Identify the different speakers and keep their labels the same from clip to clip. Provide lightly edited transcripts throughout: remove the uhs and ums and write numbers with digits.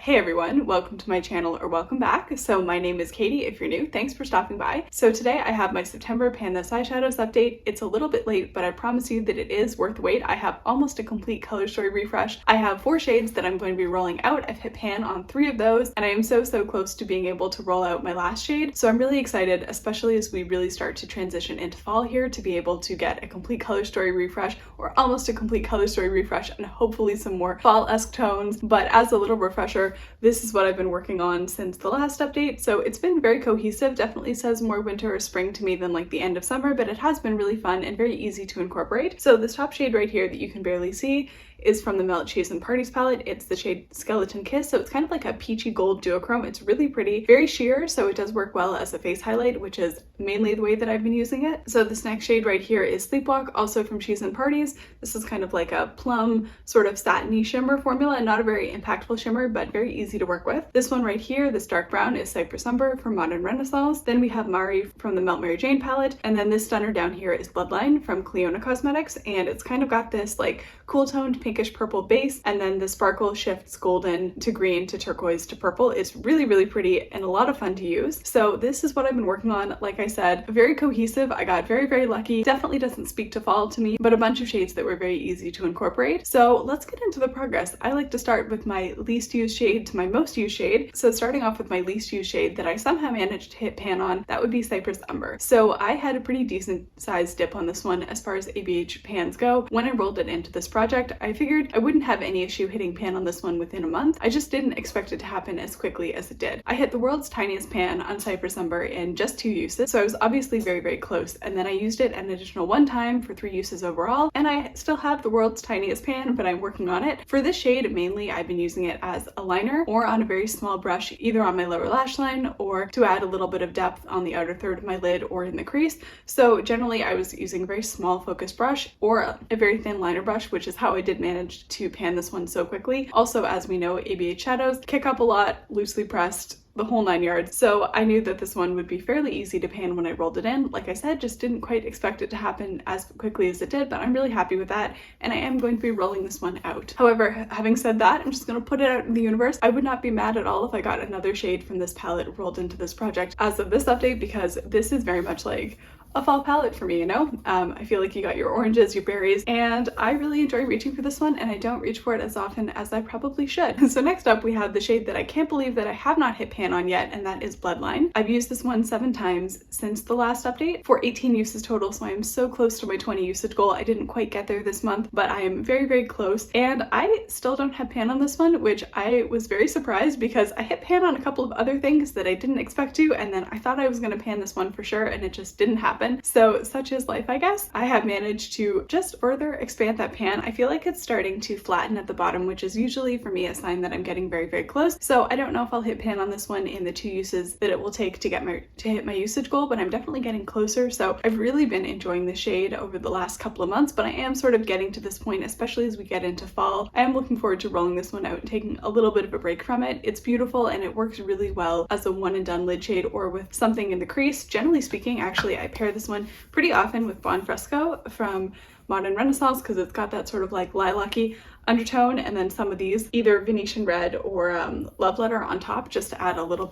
Speaker 1: Hey everyone, welcome to my channel or welcome back. So my name is Katie if you're new, thanks for stopping by. So today I have my September Pan Those Eyeshadows update. It's a little bit late, but I promise you that it is worth the wait. I have almost a complete color story refresh. I have 4 shades that I'm going to be rolling out. I've hit pan on 3 of those and I am so close to being able to roll out my last shade. So I'm really excited, especially as we really start to transition into fall here, to be able to get a complete color story refresh or almost a complete color story refresh and hopefully some more fall-esque tones. But as a little refresher, this is what I've been working on since the last update, so it's been very cohesive. Definitely says more winter or spring to me than like the end of summer, but it has been really fun and very easy to incorporate. So this top shade right here that you can barely see is from the Melt Cheese and Parties palette. It's the shade Skeleton Kiss, so it's kind of like a peachy gold duochrome. It's really pretty, very sheer, so it does work well as a face highlight, which is mainly the way that I've been using it. So this next shade right here is Sleepwalk, also from Cheese and Parties. This is kind of like a plum sort of satiny shimmer formula, and not a very impactful shimmer, but very easy to work with. This one right here, this dark brown, is Cyprus Umber from Modern Renaissance. Then we have Mari from the Melt Mary Jane palette, and then this stunner down here is Bloodline from Clionadh Cosmetics, and it's kind of got this like cool toned pinkish purple base, and then the sparkle shifts golden to green to turquoise to purple. It's really pretty and a lot of fun to use. So this is what I've been working on. Like I said, very cohesive. I got very lucky. Definitely doesn't speak to fall to me, but a bunch of shades that were very easy to incorporate. So let's get into the progress. I like to start with my least used shade to my most used shade. So starting off with my least used shade that I somehow managed to hit pan on, that would be Cyprus Umber. So I had a pretty decent sized dip on this one as far as ABH pans go. When I rolled it into this project, I figured I wouldn't have any issue hitting pan on this one within a month. I just didn't expect it to happen as quickly as it did. I hit the world's tiniest pan on Cyprus Umber in just 2 uses, so I was obviously very close, and then I used it an additional 1 time for 3 uses overall, and I still have the world's tiniest pan, but I'm working on it. For this shade, mainly I've been using it as a liner or on a very small brush, either on my lower lash line or to add a little bit of depth on the outer third of my lid or in the crease. So generally I was using a very small focus brush or a very thin liner brush, which is how I did manage to pan this one so quickly. Also, as we know, ABH shadows kick up a lot, loosely pressed, the whole 9 yards. So I knew that this one would be fairly easy to pan when I rolled it in. Like I said, just didn't quite expect it to happen as quickly as it did, but I'm really happy with that, and I am going to be rolling this one out. However, having said that, I'm just going to put it out in the universe. I would not be mad at all if I got another shade from this palette rolled into this project as of this update, because this is very much like a fall palette for me, you know? I feel like you got your oranges, your berries, and I really enjoy reaching for this one, and I don't reach for it as often as I probably should. So next up we have the shade that I can't believe that I have not hit pan on yet, and that is Bloodline. I've used this one 7 times since the last update for 18 uses total, so I am so close to my 20 usage goal. I didn't quite get there this month, but I am very close, and I still don't have pan on this one, which I was very surprised because I hit pan on a couple of other things that I didn't expect to, and then I thought I was going to pan this one for sure, and it just didn't happen. So such is life, I guess. I have managed to just further expand that pan. I feel like it's starting to flatten at the bottom, which is usually for me a sign that I'm getting very close. So I don't know if I'll hit pan on this one in the 2 uses that it will take to hit my usage goal, but I'm definitely getting closer. So I've really been enjoying the shade over the last couple of months, but I am sort of getting to this point, especially as we get into fall. I am looking forward to rolling this one out and taking a little bit of a break from it. It's beautiful and it works really well as a one and done lid shade or with something in the crease. Generally speaking, actually, I pair this one pretty often with Bon Fresco from Modern Renaissance because it's got that sort of like lilac-y undertone, and then some of these either Venetian Red or Love Letter on top just to add a little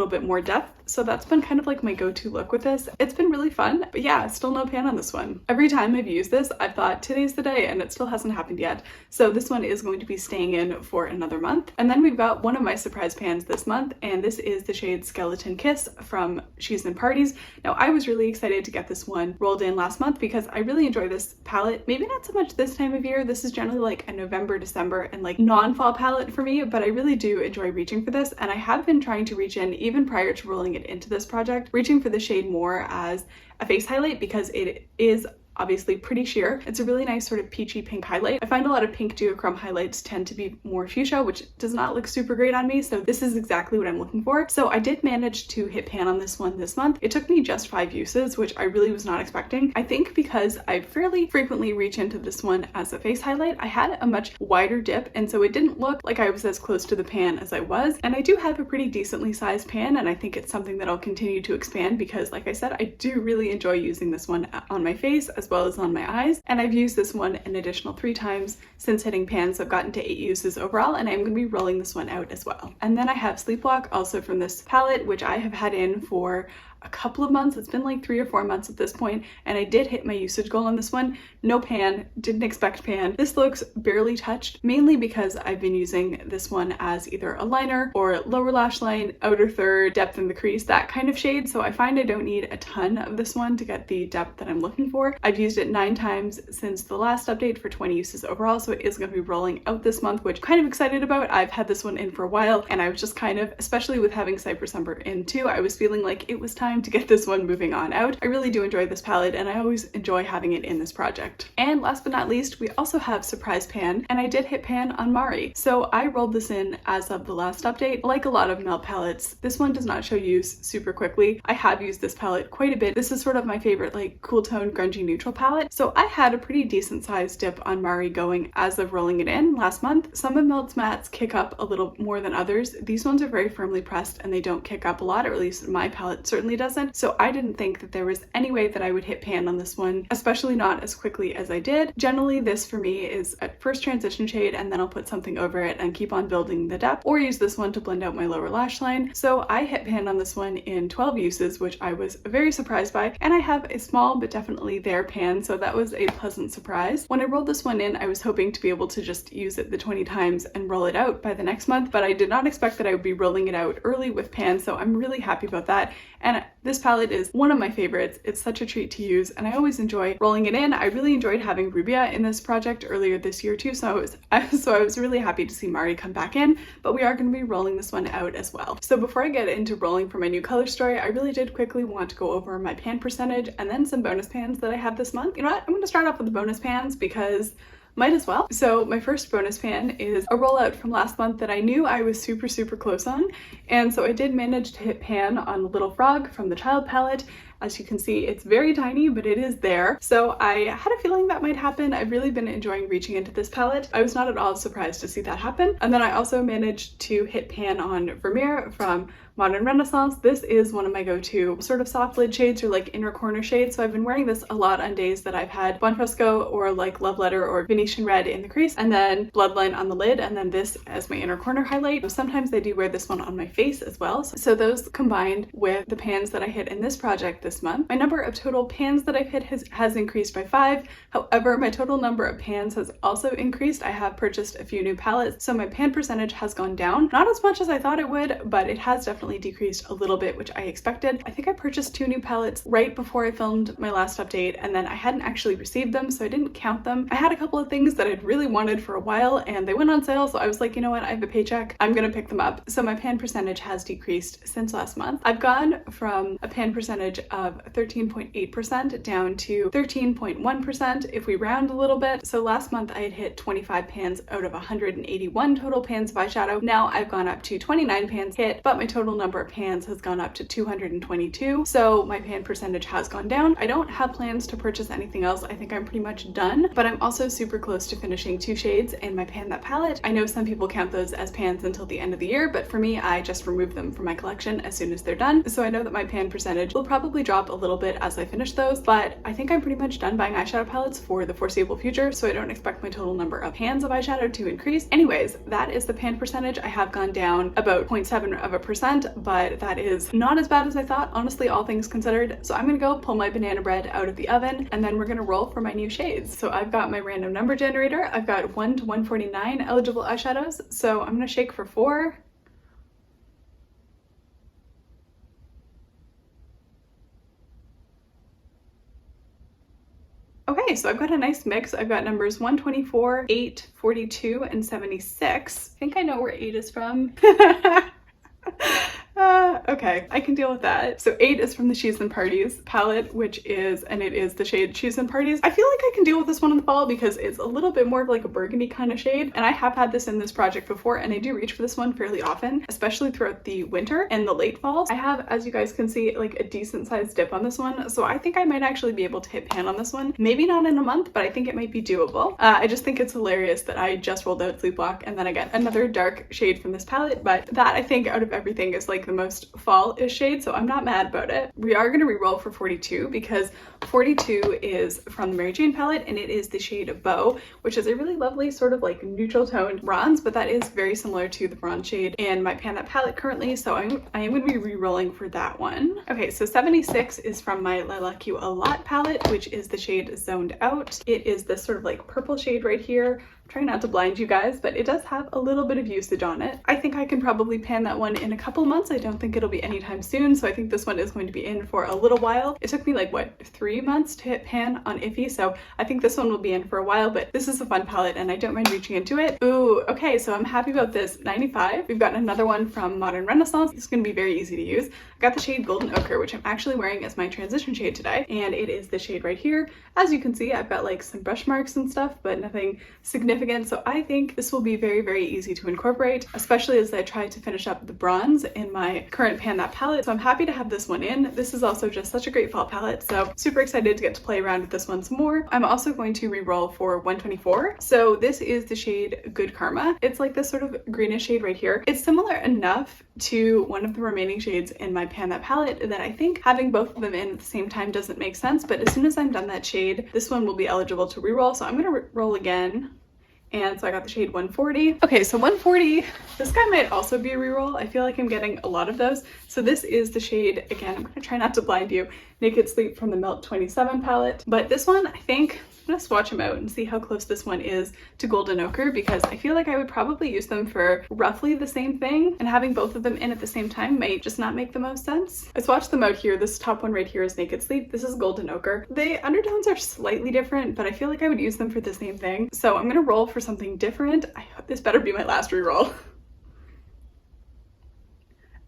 Speaker 1: bit more depth. So that's been kind of like my go-to look with this. It's been really fun, but yeah, still no pan on this one. Every time I've used this, I've thought today's the day, and it still hasn't happened yet. So this one is going to be staying in for another month. And then we've got one of my surprise pans this month, and this is the shade Skeleton Kiss from Cheese and Parties. Now I was really excited to get this one rolled in last month because I really enjoy this palette. Maybe not so much this time of year. This is generally like a November, December, and like non-fall palette for me, but I really do enjoy reaching for this, and I have been trying to reach in even prior to rolling it into this project, reaching for the shade more as a face highlight because it is obviously pretty sheer. It's a really nice sort of peachy pink highlight. I find a lot of pink duochrome highlights tend to be more fuchsia, which does not look super great on me, so this is exactly what I'm looking for. So I did manage to hit pan on this one this month. It took me just 5 uses, which I really was not expecting. I think because I fairly frequently reach into this one as a face highlight, I had a much wider dip, and so it didn't look like I was as close to the pan as I was. And I do have a pretty decently sized pan, and I think it's something that I'll continue to expand because, like I said, I do really enjoy using this one on my face as well as on my eyes. And I've used this one an additional 3 times since hitting pan, so I've gotten to 8 uses overall, and I'm going to be rolling this one out as well. And then I have Sleepwalk, also from this palette, which I have had in for a couple of months. It's been like 3 or 4 months at this point, and I did hit my usage goal on this one. No pan, didn't expect pan. This looks barely touched, mainly because I've been using this one as either a liner or lower lash line, outer third, depth in the crease, that kind of shade. So I find I don't need a ton of this one to get the depth that I'm looking for. I've used it 9 times since the last update for 20 uses overall, so it is going to be rolling out this month, which I'm kind of excited about. I've had this one in for a while, and I was just kind of, especially with having Cyprus Umber in too, I was feeling like it was time to get this one moving on out. I really do enjoy this palette, and I always enjoy having it in this project. And last but not least, we also have Surprise Pan, and I did hit pan on Mari. So I rolled this in as of the last update. Like a lot of melt palettes, this one does not show use super quickly. I have used this palette quite a bit. This is sort of my favorite like cool tone grungy neutral palette. So I had a pretty decent sized dip on Mari going as of rolling it in last month. Some of Melt's mattes kick up a little more than others. These ones are very firmly pressed and they don't kick up a lot, or at least my palette certainly doesn't. So I didn't think that there was any way that I would hit pan on this one, especially not as quickly as I did. Generally, this for me is a first transition shade, and then I'll put something over it and keep on building the depth, or use this one to blend out my lower lash line. So I hit pan on this one in 12 uses, which I was very surprised by, and I have a small but definitely there pan, so that was a pleasant surprise. When I rolled this one in, I was hoping to be able to just use it the 20 times and roll it out by the next month, but I did not expect that I would be rolling it out early with pan, so I'm really happy about that. And this palette is one of my favorites. It's such a treat to use, and I always enjoy rolling it in. I really enjoyed having Rubia in this project earlier this year too, so I was really happy to see Mari come back in, but we are going to be rolling this one out as well. So before I get into rolling for my new color story, I really did quickly want to go over my pan percentage and then some bonus pans that I have this month. You know what? I'm going to start off with the bonus pans because might as well. So my first bonus pan is a rollout from last month that I knew I was super close on, and so I did manage to hit pan on Little Frog from the Child palette. As you can see, it's very tiny, but it is there. So I had a feeling that might happen. I've really been enjoying reaching into this palette. I was not at all surprised to see that happen. And then I also managed to hit pan on Vermeer from Modern Renaissance. This is one of my go-to sort of soft lid shades or like inner corner shades. So I've been wearing this a lot on days that I've had Buonfresco or like Love Letter or Venetian Red in the crease, and then Bloodline on the lid, and then this as my inner corner highlight. Sometimes I do wear this one on my face as well. So those combined with the pans that I hit in this project this month, my number of total pans that I've hit has increased by 5. However, my total number of pans has also increased. I have purchased a few new palettes, so my pan percentage has gone down. Not as much as I thought it would, but it has definitely decreased a little bit, which I expected. I think I purchased 2 new palettes right before I filmed my last update, and then I hadn't actually received them, so I didn't count them. I had a couple of things that I'd really wanted for a while, and they went on sale, so I was like, you know what, I have a paycheck, I'm gonna pick them up. So my pan percentage has decreased since last month. I've gone from a pan percentage of 13.8% down to 13.1% if we round a little bit. So last month I had hit 25 pans out of 181 total pans of eyeshadow. Now I've gone up to 29 pans hit, but my total number of pans has gone up to 222. So my pan percentage has gone down. I don't have plans to purchase anything else. I think I'm pretty much done, but I'm also super close to finishing 2 shades in my Pan That palette. I know some people count those as pans until the end of the year, but for me, I just remove them from my collection as soon as they're done. So I know that my pan percentage will probably drop a little bit as I finish those, but I think I'm pretty much done buying eyeshadow palettes for the foreseeable future, so I don't expect my total number of pans of eyeshadow to increase. Anyways, that is the pan percentage. I have gone down about 0.7%, but that is not as bad as I thought, honestly, all things considered. So I'm gonna go pull my banana bread out of the oven, and then we're gonna roll for my new shades. So I've got my random number generator. I've got 1 to 149 eligible eyeshadows, so I'm gonna shake for 4. Okay, so I've got a nice mix. I've got numbers 124, 8, 42, and 76. I think I know where 8 is from. Okay, I can deal with that. So 8 is from the She's and Parties palette, which is, and it is the shade She's and Parties. I feel like I can deal with this one in the fall because it's a little bit more of like a burgundy kind of shade, and I have had this in this project before, and I do reach for this one fairly often, especially throughout the winter and the late falls. I have, as you guys can see, like a decent sized dip on this one, so I think I might actually be able to hit pan on this one. Maybe not in a month, but I think it might be doable. I just think it's hilarious that I just rolled out Sleepwalk and then I get another dark shade from this palette, but that I think out of everything is like the most fall-ish shade, so I'm not mad about it. We are going to re-roll for 42 because 42 is from the Mary Jane palette, and it is the shade Beau, which is a really lovely sort of like neutral toned bronze, but that is very similar to the bronze shade in my Pan That palette currently, so I am going to be re-rolling for that one. Okay, so 76 is from my Lilac You A Lot palette, which is the shade Zoned Out. It is this sort of like purple shade right here. I'm trying not to blind you guys, but it does have a little bit of usage on it. I think I can probably pan that one in a couple months. I don't think it'll be anytime soon, so I think this one is going to be in for a little while. It took me like, what, 3 months to hit pan on Iffy, so I think this one will be in for a while, but this is a fun palette and I don't mind reaching into it. Ooh, okay, so I'm happy about this. 95. We've got another one from Modern Renaissance. This is going to be very easy to use. I got the shade Golden Ochre, which I'm actually wearing as my transition shade today, and it is the shade right here. As you can see, I've got like some brush marks and stuff, but nothing significant, so I think this will be very, very easy to incorporate, especially as I try to finish up the bronze in my current Pan That palette. So I'm happy to have this one in. This is also just such a great fall palette, so super excited to get to play around with this one some more. I'm also going to re-roll for 124. So this is the shade Good Karma. It's like this sort of greenish shade right here. It's similar enough to one of the remaining shades in my Pan That palette that I think having both of them in at the same time doesn't make sense, but as soon as I'm done that shade, this one will be eligible to re-roll, so I'm going to roll again. And so I got the shade 140. Okay, so 140, this guy might also be a reroll. I feel like I'm getting a lot of those. So this is the shade, again, I'm gonna try not to blind you, Naked Sleep from the Melt 27 palette. But this one, I think, I'm gonna swatch them out and see how close this one is to Golden Ochre, because I feel like I would probably use them for roughly the same thing, and having both of them in at the same time might just not make the most sense. I swatched them out here. This top one right here is Naked Sleep. This is Golden Ochre. The undertones are slightly different, but I feel like I would use them for the same thing. So I'm gonna roll for something different. I hope this better be my last reroll.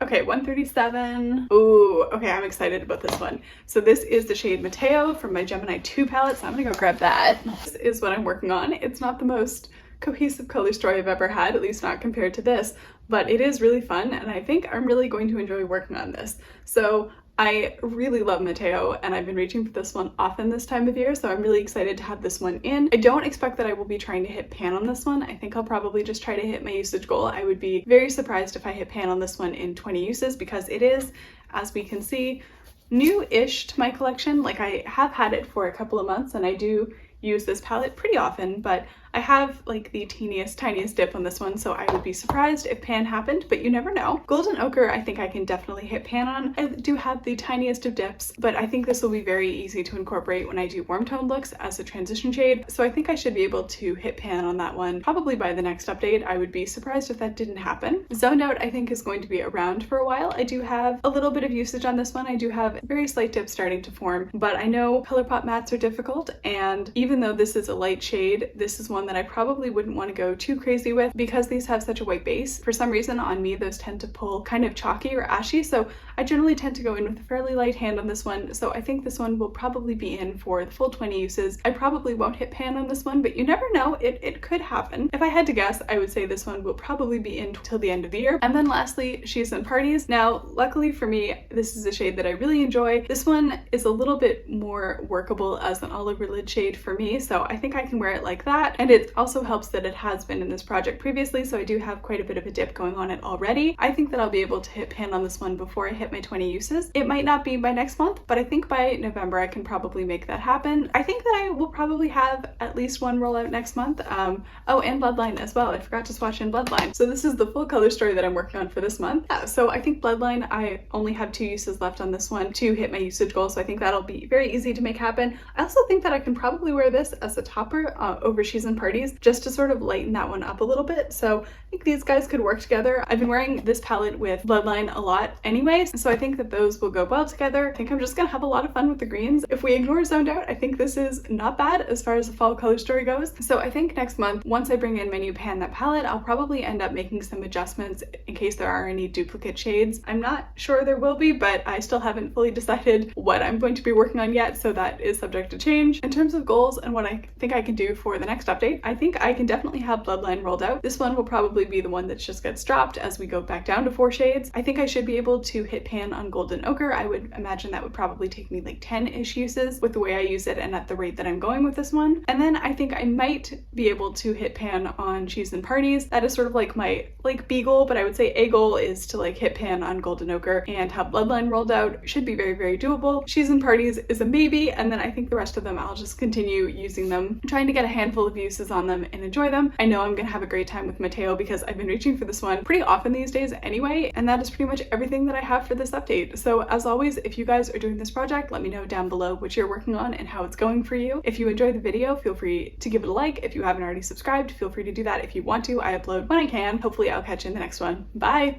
Speaker 1: Okay, 137. Ooh, okay, I'm excited about this one. So this is the shade Matheo from my Gemini 2 palette, so I'm gonna go grab that. This is what I'm working on. It's not the most cohesive color story I've ever had, at least not compared to this, but it is really fun, and I think I'm really going to enjoy working on this. So I really love Matheo, and I've been reaching for this one often this time of year, so I'm really excited to have this one in. I don't expect that I will be trying to hit pan on this one. I think I'll probably just try to hit my usage goal. I would be very surprised if I hit pan on this one in 20 uses, because it is, as we can see, new-ish to my collection. Like, I have had it for a couple of months, and I do use this palette pretty often, but I have like the tiniest dip on this one, so I would be surprised if pan happened, but you never know. Golden Ochre, I think I can definitely hit pan on. I do have the tiniest of dips, but I think this will be very easy to incorporate when I do warm tone looks as a transition shade, so I think I should be able to hit pan on that one probably by the next update. I would be surprised if that didn't happen. Zoned Out, I think, is going to be around for a while. I do have a little bit of usage on this one. I do have very slight dips starting to form, but I know Colourpop mattes are difficult, and even though this is a light shade, this is one that I probably wouldn't want to go too crazy with because these have such a white base. For some reason on me, those tend to pull kind of chalky or ashy, so I generally tend to go in with a fairly light hand on this one, so I think this one will probably be in for the full 20 uses. I probably won't hit pan on this one, but you never know, it could happen. If I had to guess, I would say this one will probably be in till the end of the year. And then lastly, She's in Parties. Now, luckily for me, this is a shade that I really enjoy. This one is a little bit more workable as an all over lid shade for me, so I think I can wear it like that, and it also helps that it has been in this project previously, so I do have quite a bit of a dip going on it already. I think that I'll be able to hit pan on this one before I hit my 20 uses. It might not be by next month, but I think by November I can probably make that happen. I think that I will probably have at least one rollout next month. Oh, and Bloodline as well. I forgot to swatch in Bloodline. So this is the full color story that I'm working on for this month. Yeah, so I think Bloodline, I only have 2 uses left on this one to hit my usage goal, so I think that'll be very easy to make happen. I also think that I can probably wear this as a topper over She's in Parties, just to sort of lighten that one up a little bit. So I think these guys could work together. I've been wearing this palette with Bloodline a lot anyways, so I think that those will go well together. I think I'm just gonna have a lot of fun with the greens. If we ignore Zoned Out, I think this is not bad as far as the fall color story goes. So I think next month, once I bring in my new Pan That palette, I'll probably end up making some adjustments in case there are any duplicate shades. I'm not sure there will be, but I still haven't fully decided what I'm going to be working on yet, so that is subject to change. In terms of goals and what I think I can do for the next update, update. I think I can definitely have Bloodline rolled out. This one will probably be the one that just gets dropped as we go back down to 4 shades. I think I should be able to hit pan on Golden Ochre. I would imagine that would probably take me like 10-ish uses with the way I use it and at the rate that I'm going with this one. And then I think I might be able to hit pan on Cheese and Parties. That is sort of like my B goal, but I would say A goal is to like hit pan on Golden Ochre and have Bloodline rolled out. Should be very, very doable. Cheese and Parties is a maybe, and then I think the rest of them I'll just continue using them, trying to get a handful of uses on them and enjoy them. I know I'm gonna have a great time with Matheo because I've been reaching for this one pretty often these days anyway, and that is pretty much everything that I have for this update. So as always, if you guys are doing this project, let me know down below what you're working on and how it's going for you. If you enjoyed the video, feel free to give it a like. If you haven't already subscribed, feel free to do that if you want to. I upload when I can. Hopefully I'll catch you in the next one. Bye!